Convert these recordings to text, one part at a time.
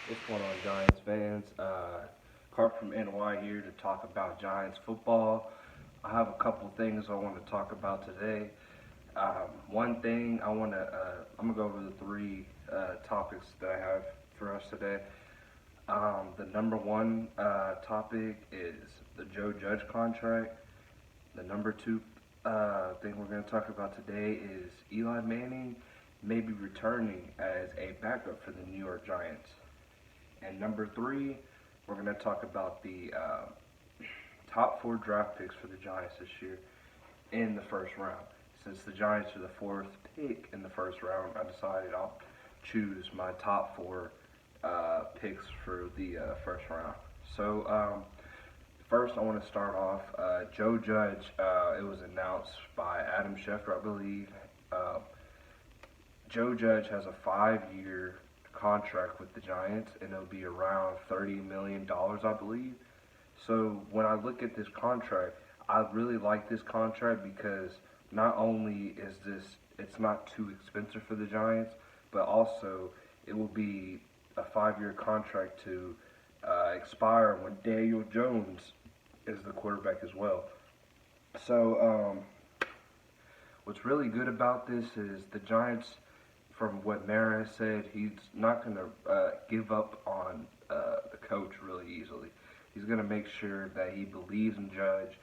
What's going on, Giants fans? Carp from NY here to talk about Giants football. I have a couple things I want to talk about today. One thing I'm gonna go over the three topics that I have for us today. The number one topic is the Joe Judge contract. The number two thing we're going to talk about today is Eli Manning maybe returning as a backup for the New York Giants. And number three, we're going to talk about the top four draft picks for the Giants this year in the first round. Since the Giants are the fourth pick in the first round, I decided I'll choose my top four picks for the first round. So, first, I want to start off Joe Judge. It was announced by Adam Schefter, I believe. Uh, Joe Judge has a 5 year contract with the Giants, and it'll be around $30 million, I believe. So when I look at this contract, I really like this contract because not only is it's not too expensive for the Giants, but also it will be a 5 year contract to expire when Daniel Jones is the quarterback as well. So what's really good about this is the Giants, from what Mara said, he's not going to give up on the coach really easily. He's going to make sure that he believes in Judge.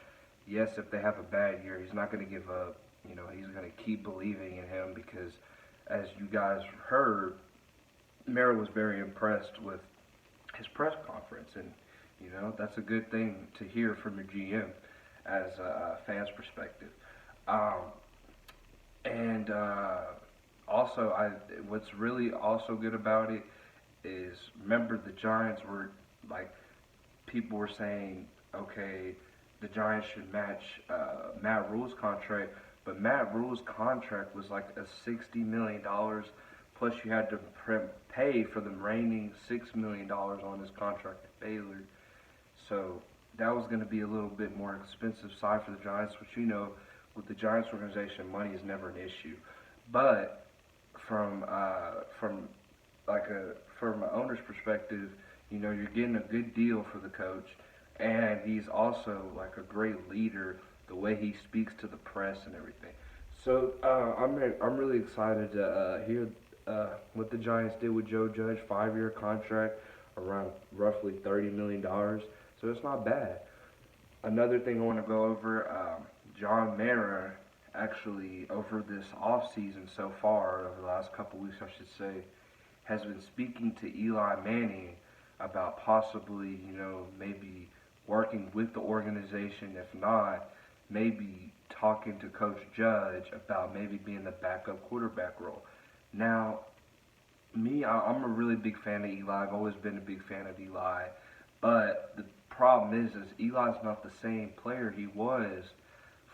Yes, if they have a bad year, he's not going to give up. He's going to keep believing in him because, as you guys heard, Mara was very impressed with his press conference, and that's a good thing to hear from your GM as a fan's perspective. Um, and Also, what's really also good about it is, remember, the Giants were like, people were saying, okay, the Giants should match Matt Rule's contract, but Matt Rule's contract was like a $60 million, plus you had to pay for the remaining $6 million on his contract at Baylor. So that was going to be a little bit more expensive side for the Giants, which with the Giants organization, money is never an issue. But from like a from an owner's perspective, you're getting a good deal for the coach, and he's also like a great leader. The way he speaks to the press and everything. So I'm really excited to hear what the Giants did with Joe Judge, 5 year contract, around roughly $30 million. So it's not bad. Another thing I want to go over, John Mara actually over this off season so far, over the last couple weeks I should say, has been speaking to Eli Manning about possibly, maybe working with the organization. If not, maybe talking to Coach Judge about maybe being the backup quarterback role. Now, I'm a really big fan of Eli. I've always been a big fan of Eli. But the problem is Eli's not the same player he was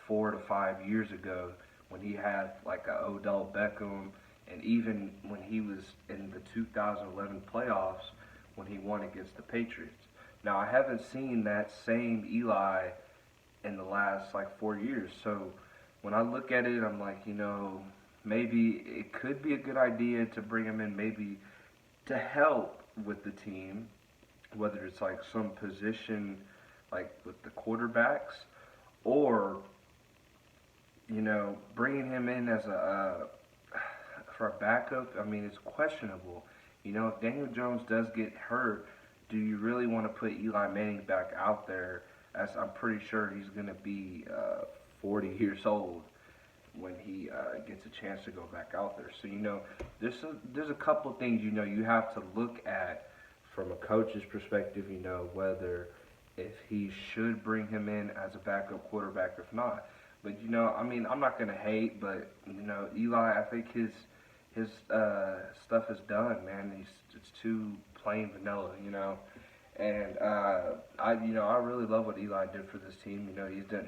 4 to 5 years ago when he had like a Odell Beckham, and even when he was in the 2011 playoffs when he won against the Patriots. Now I haven't seen that same Eli in the last like 4 years. So when I look at it, I'm like, maybe it could be a good idea to bring him in, maybe to help with the team, whether it's like some position like with the quarterbacks, or bringing him in as a for a backup. I mean, it's questionable. If Daniel Jones does get hurt, do you really want to put Eli Manning back out there? As I'm pretty sure he's going to be 40 years old when he gets a chance to go back out there. So there's a couple of things you have to look at from a coach's perspective. Whether if he should bring him in as a backup quarterback, if not. But I mean, I'm not gonna hate, but Eli, I think his stuff is done, man. It's too plain vanilla. And I really love what Eli did for this team.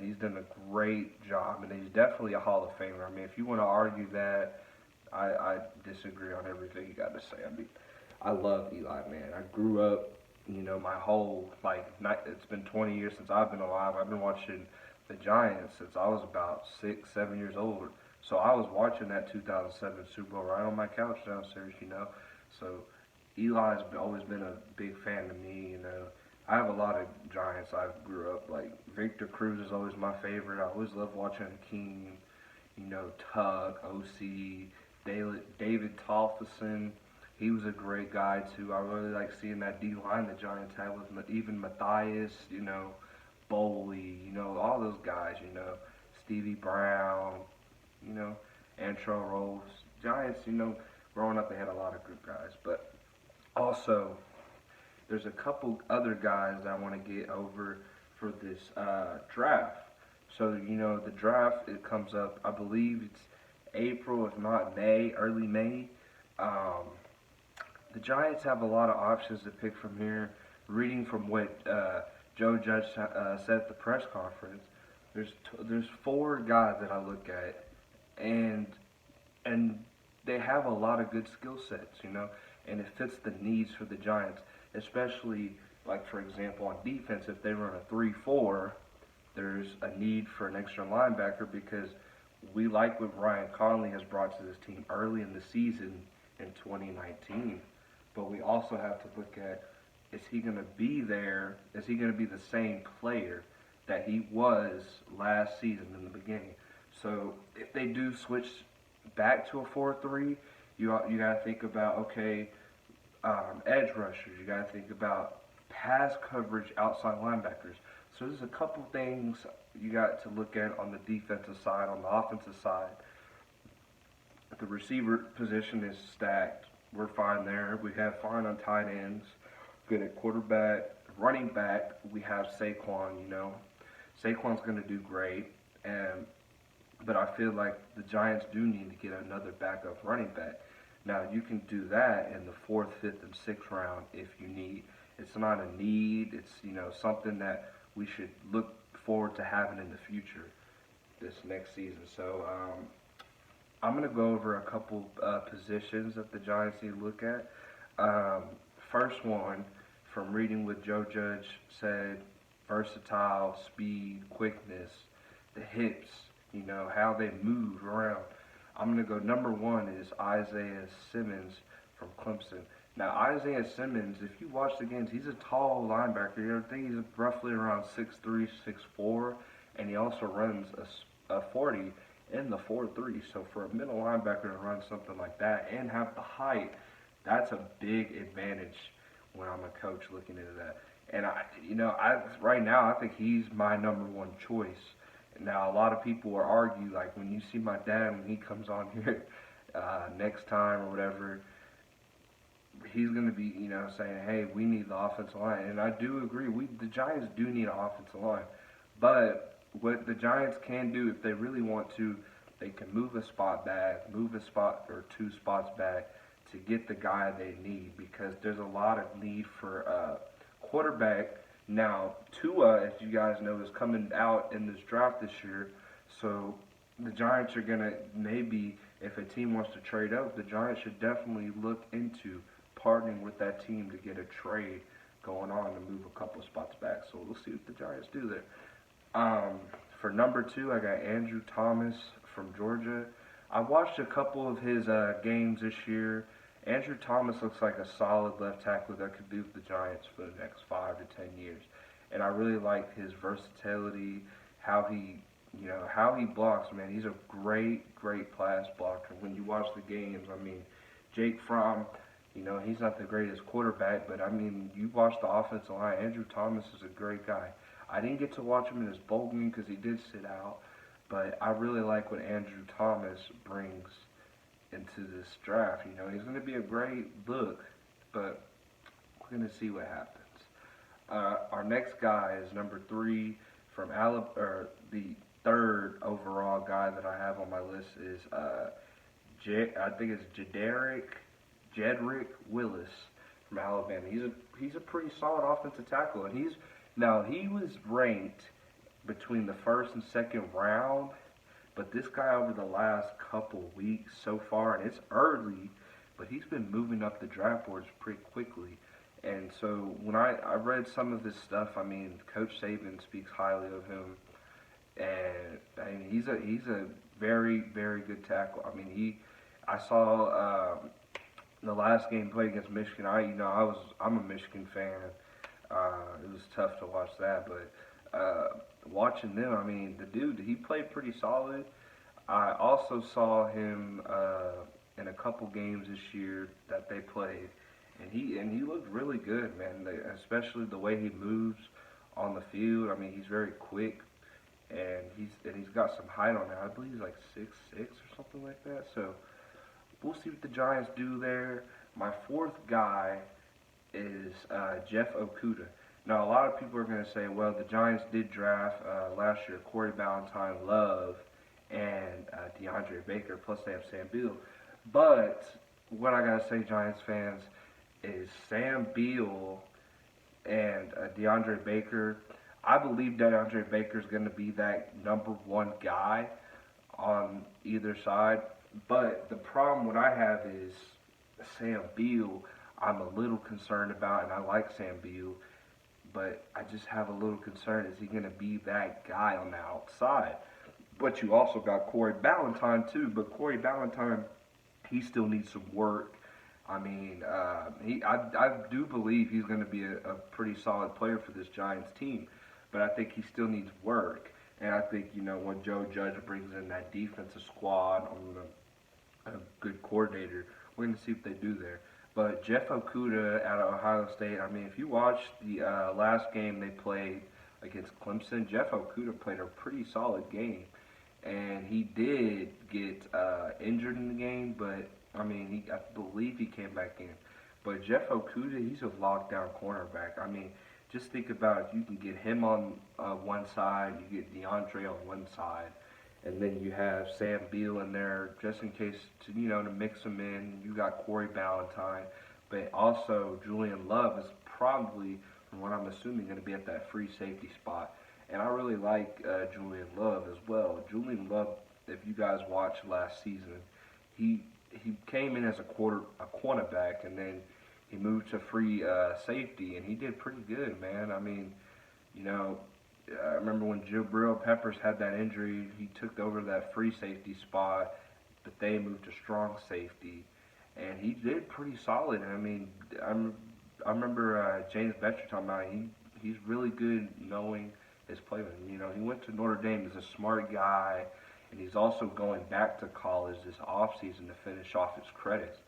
He's done a great job, and he's definitely a Hall of Famer. I mean, if you want to argue that, I disagree on everything you got to say. I mean, I love Eli, man. I grew up, my whole it's been 20 years since I've been alive. I've been watching the Giants since I was about 6, 7 years old. So I was watching that 2007 Super Bowl right on my couch downstairs. So always been a big fan to me. I have a lot of Giants I grew up like. Victor Cruz is always my favorite. I always love watching King. Tug, OC, David Tolfison. He was a great guy too. I really like seeing that D line the Giants had with even Matthias. Boley. All those guys. Stevie Brown. You know, Antro Rose. Giants. Growing up they had a lot of good guys, but also there's a couple other guys I want to get over for this draft. So the draft it comes up. I believe it's April, if not May, early May. Um, the Giants have a lot of options to pick from here. Reading from what Joe Judge said at the press conference, there's four guys that I look at, and and they have a lot of good skill sets, and it fits the needs for the Giants, especially like for example on defense. If they run a 3-4, there's a need for an extra linebacker because we like what Ryan Conley has brought to this team early in the season in 2019. But we also have to look at, is he going to be there? Is he going to be the same player that he was last season in the beginning? So if they do switch back to a 4-3, you got to think about, okay, edge rushers. You got to think about pass coverage outside linebackers. So there's a couple things you got to look at on the defensive side. On the offensive side, the receiver position is stacked. We're fine there. We have fine on tight ends. Good at quarterback. Running back, we have Saquon, Saquon's going to do great. But I feel like the Giants do need to get another backup running back. Now, you can do that in the 4th, 5th, and 6th round if you need. It's not a need. It's, something that we should look forward to having in the future this next season. So, I'm going to go over a couple positions that the Giants need to look at. First one, from reading what Joe Judge said, versatile, speed, quickness, the hips, how they move around. I'm going to go number one is Isaiah Simmons from Clemson. Now, Isaiah Simmons, if you watch the games, he's a tall linebacker. I think he's roughly around 6'3", 6'4", and he also runs a 40 in the 4.3. So for a middle linebacker to run something like that and have the height, that's a big advantage when I'm a coach looking into that. And right now I think he's my number one choice. Now a lot of will argue, like when you see my dad when he comes on here next time or whatever, he's going to be saying, hey, we need the offensive line, and I do agree. The Giants do need an offensive line, but what the Giants can do if they really want to, they can move a spot back, move a spot or two spots back to get the guy they need, because there's a lot of need for quarterback. Now, Tua, as you guys know, is coming out in this draft this year, so the Giants are going to maybe, if a team wants to trade up, the Giants should definitely look into partnering with that team to get a trade going on to move a couple spots back. So we'll see what the Giants do there. For number two, I got Andrew Thomas from Georgia. I watched a couple of his games this year. Andrew Thomas looks like a solid left tackle that could be with the Giants for the next 5 to 10 years. And I really like his versatility, how he blocks, man. He's a great pass blocker. When you watch the games, Jake Fromm, he's not the greatest quarterback, but you watch the offensive line. Andrew Thomas is a great guy. I didn't get to watch him in his bowl game because he did sit out, but I really like what Andrew Thomas brings into this draft. He's going to be a great look, but we're going to see what happens. Our next guy is number 3 from Alabama, or the third overall guy that I have on my list is I think it's Jedrick Willis from Alabama. He's a pretty solid offensive tackle, and he was ranked between the first and second round, but this guy over the last couple weeks so far, and it's early, but he's been moving up the draft boards pretty quickly. And so when I read some of his stuff, Coach Saban speaks highly of him, and he's a very, very good tackle. I saw the last game played against Michigan, I'm a Michigan fan. It was tough to watch that, but watching them, I mean, the dude, he played pretty solid. I also saw him in a couple games this year that they played, and he looked really good, man. Especially the way he moves on the field. I mean, he's very quick, and he's got some height on him. I believe he's like 6'6" or something like that. So we'll see what the Giants do there. My fourth guy is Jeff Okuda. Now, a lot of people are going to say, well, the Giants did draft last year Corey Ballantyne, Love, and DeAndre Baker, plus they have Sam Beal. But what I got to say, Giants fans, is Sam Beal and DeAndre Baker. I believe DeAndre Baker is going to be that number one guy on either side. But the problem what I have is Sam Beal, I'm a little concerned about, and I like Sam Beal, but I just have a little concern. Is he going to be that guy on the outside? But you also got Corey Ballantyne too. But Corey Ballantyne, he still needs some work. I mean, I do believe he's going to be a pretty solid player for this Giants team. But I think he still needs work. And I think, when Joe Judge brings in that defensive squad on a good coordinator, we're going to see what they do there. But Jeff Okuda out of Ohio State, I mean, if you watch the last game they played against Clemson, Jeff Okuda played a pretty solid game. And he did get injured in the game, but, I mean, I believe he came back in. But Jeff Okuda, he's a lockdown cornerback. I mean, just think about it. You can get him on one side, you get DeAndre on one side, and then you have Sam Beal in there just in case to mix them in. You got Corey Ballantyne, but also Julian Love is probably, from what I'm assuming, going to be at that free safety spot. And I really like Julian Love as well. Julian Love, if you guys watched last season, he came in as a cornerback, and then he moved to free safety, and he did pretty good, man. I mean, I remember when Jabril Peppers had that injury, he took over that free safety spot, but they moved to strong safety, and he did pretty solid. I mean, I remember James Betcher talking about he's really good knowing his players. He went to Notre Dame. He's a smart guy, and he's also going back to college this offseason to finish off his credits.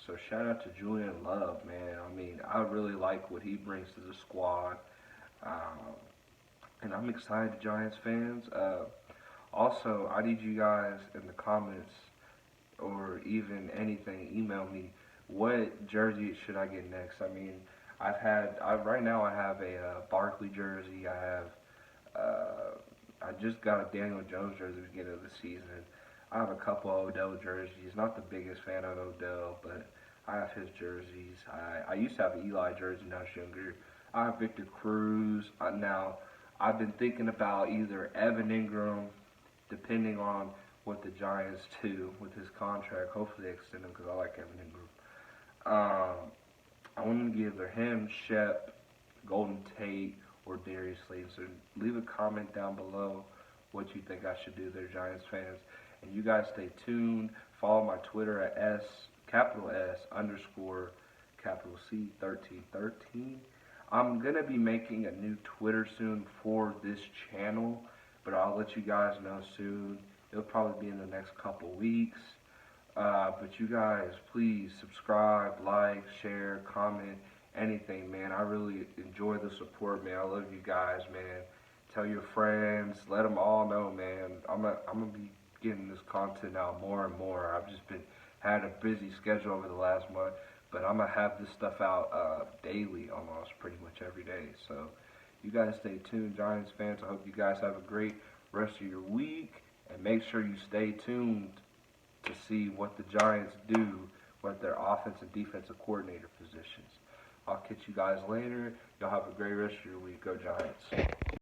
So shout out to Julian Love, man. I mean, I really like what he brings to the squad. And I'm excited, Giants fans. Also, I need you guys in the comments or even anything, email me. What jersey should I get next? I mean, right now I have a Barkley jersey. I just got a Daniel Jones jersey at the beginning of the season. I have a couple of Odell jerseys. Not the biggest fan of Odell, but I have his jerseys. I used to have an Eli jersey when I was younger. I have Victor Cruz. Now, I've been thinking about either Evan Ingram, depending on what the Giants do with his contract. Hopefully they extend him because I like Evan Ingram. I want to give either him, Shep, Golden Tate, or Darius Slayton. So leave a comment down below what you think I should do there, Giants fans. And you guys stay tuned. Follow my Twitter at S_C1313. I'm going to be making a new Twitter soon for this channel, but I'll let you guys know soon. It'll probably be in the next couple weeks. But you guys, please subscribe, like, share, comment, anything, man. I really enjoy the support, man. I love you guys, man. Tell your friends. Let them all know, man. I'm gonna be getting this content out more and more. I've just had a busy schedule over the last month, but I'm gonna have this stuff out daily, almost pretty much every day. So you guys stay tuned, Giants fans. I hope you guys have a great rest of your week, and make sure you stay tuned to see what the Giants do with their offensive and defensive coordinator positions. I'll catch you guys later. Y'all have a great rest of your week. Go Giants.